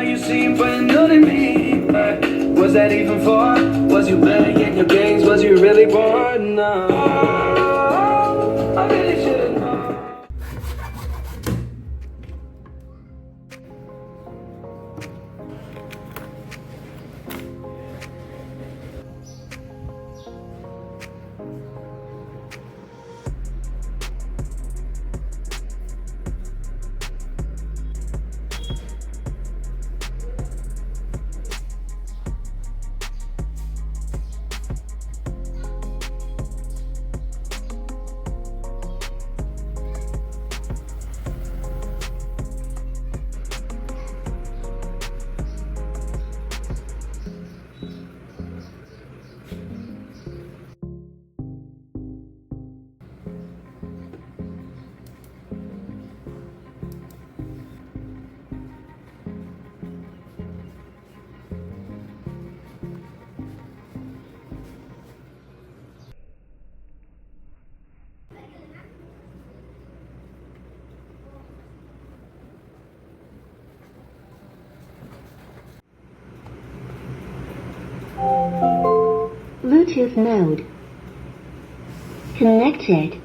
you seem brand new to me. Was that even for? Was you playing your games? Was you really bored? No, I really should've known. Bluetooth mode. Connected.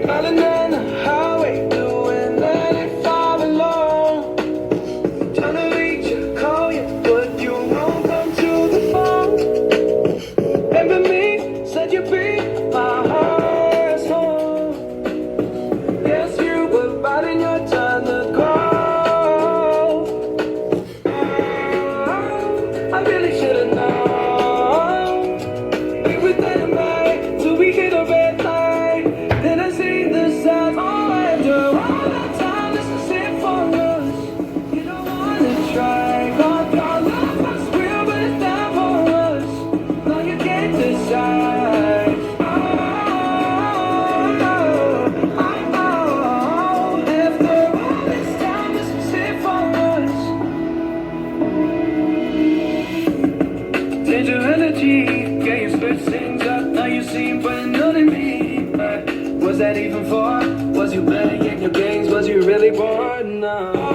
Running down the highway, doing 95 alone. Trying to reach you, call you, but you won't come to the phone. Remember me, said you'd be my heart's home. Yes, you were biting your tongue to go. I really should've known. We were dynamite till we hit a red light. Then I see the signs. Oh, after all that time, this is it for us. You don't wanna try. God, your love was real, but it's not for us. No, you can't decide. Oh, after all this time, this is it for us. Change your energy, yeah, you switch things up. Now you seem brand new to me. Was that even for? Was you playing your games? Was you really bored? No.